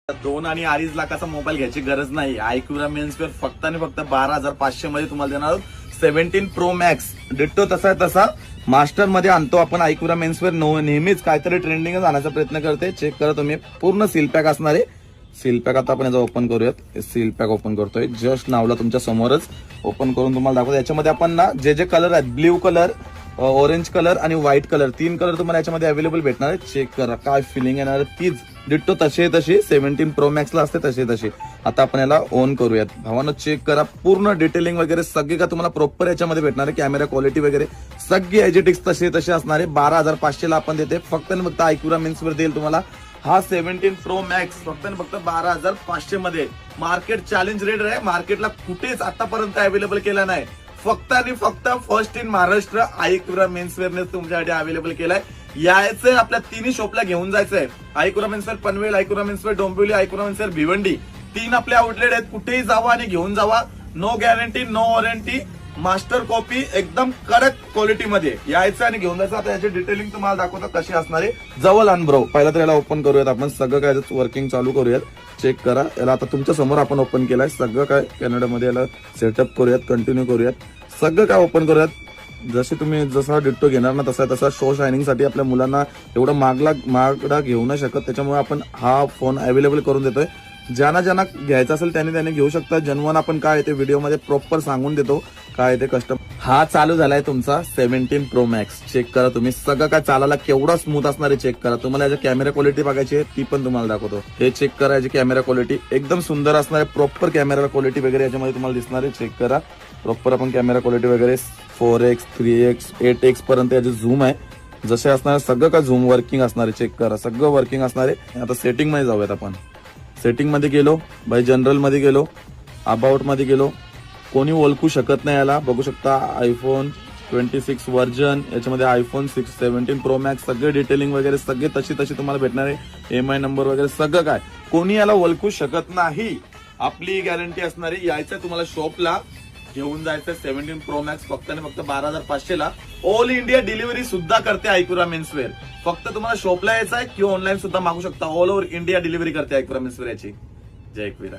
2 आणि 2.5 लाखाचा मोबाईल घ्यायची गरज नाही. आयक्यूरा मेन्सवेअर फक्त आणि फक्त 12,500 मध्ये तुम्हाला देणार आहोत. 17 प्रो मॅक्स डिट्टो तसा आहे तसा मास्टर मध्ये आणतो आपण. आयक्यूरा मेन्सवेअर नेहमीच काहीतरी ट्रेंडिंगच आणायचा प्रयत्न करते. चेक करा तुम्ही, पूर्ण सील पॅक असणार आहे. सील पॅक आता आपण याचा ओपन करूयात. सील पॅक ओपन करतोय, जस्ट नावला तुमच्या समोरच ओपन करून तुम्हाला दाखवतो. याच्यामध्ये आपण ना जे जे कलर आहेत, ब्ल्यू कलर, ऑरेंज कलर आणि व्हाईट कलर, 3 कलर तुम्हाला याच्यामध्ये अवेलेबल भेटणार आहे. चेक करा काय फिलिंग येणार आहे. तीच डिट्टो तशी 17 प्रो मॅक्सला असते तशी. आता आपण याला ऑन करूयात. भावानं चेक करा, पूर्ण डिटेलिंग वगैरे सगळे का तुम्हाला प्रॉपर याच्यामध्ये भेटणार आहे. कॅमेरा क्वालिटी वगैरे सगळे एजेटिक्स तसे असणार आहे. 12,500 ला आपण देते. फक्त आणि फक्त आयक्यूरा मेन्सवर देईल तुम्हाला हा 17 प्रो मॅक्स फक्त आणि फक्त 12,500 मध्ये. मार्केट चॅलेंज रेट आहे, मार्केटला कुठेच आतापर्यंत अवेलेबल केला नाही. फक्त आणि फक्त फर्स्ट इन महाराष्ट्र आयक्यूरा मेन्सवेअरने तुमच्यासाठी अवेलेबल केलाय. यायचंय आपल्या तिन्ही शॉपला घेऊन जायचंय. आयक्यूरा मेन्सवेअर पनवेल, आयक्यूरा मेन्सवेअर डोंबिवली, आयक्यूरा मेन्सवेअर भिवंडी, 3 आपले आउटलेट आहेत. कुठेही जावा आणि घेऊन जावा. No guarantee, no warranty, master copy, एकदम कडक क्वालिटी मध्ये यायचं आणि घेऊन जायचं. आता याची डिटेलिंग तुम्हाला दाखवतो कशी असणार आहे. जवळ आण ब्रो. पहिला तर याला ओपन करूयात आपण. सगळं काय वर्किंग चालू करूयात. चेक करा. याला आता तुमच्या समोर आपण ओपन केलाय. सगळं काय कॅनडामध्ये याला सेटअप करूयात, कंटिन्यू करूयात. सगळं काय ओपन करूयात. जसे तुम्ही जसा डिट्टो घेणार ना तसा शो शायनिंग साठी आपल्या मुलांना एवढा महागडा घेऊ नाही शकत. त्याच्यामुळे आपण हा फोन अवेलेबल करून देतोय. ज्यांना घ्यायचा असेल त्याने घेऊ शकता. जनवन आपण काय ते व्हिडिओमध्ये प्रॉपर सांगून देतो काय ते कस्टम. हा चालू झालाय तुमचा 17 प्रो मॅक्स. चेक करा तुम्ही, सगळं काय चालायला केवढा स्मूथ असणार आहे. चेक करा. तुम्हाला याची कॅमेरा क्वालिटी बघायची आहे ती पण तुम्हाला दाखवतो. हे चेक करा, याची कॅमेरा क्वालिटी एकदम सुंदर असणार आहे. प्रॉपर कॅमेरा क्वालिटी वगैरे याच्यामध्ये तुम्हाला दिसणार आहे. चेक करा प्रॉपर आपण कॅमेरा क्वालिटी वगैरे 4x, 3x, 8x पर्यंत याचे झूम आहे. जसे असणार सगळं काय झूम वर्किंग असणार आहे. चेक करा, सगळं वर्किंग असणार आहे. आता सेटिंग मध्ये जाऊयात आपण. सेटिंग मध्ये गेलो, बाय जनरल मध्ये गेलो, अबाउट मध्ये गेलो. कोणी ओळखू शकत नाही याला. बघू शकता आयफोन 26 व्हर्जन, याच्यामध्ये आयफोन 17 प्रो मॅक्स, सगळे डिटेलिंग वगैरे सगळे तशी तुम्हाला भेटणार आहे. MI नंबर वगैरे सगळं काय. कोणी याला ओळखू शकत नाही. आपली गॅरंटी असणार आहे. यायचं तुम्हाला शॉपला घेऊन जायचं 17 प्रो मॅक्स फक्त आणि फक्त 12,500 ला. ऑल इंडिया डिलिव्हरी सुद्धा करते आयक्यूरा मेन्सवेअर. फक्त तुम्हाला शॉपला यायचं आहे किंवा ऑनलाईन सुद्धा मागू शकता. ऑल ओव्हर इंडिया डिलिव्हरी करते आयक्यूरा मेन्सवेअर याची. जय एकविरा.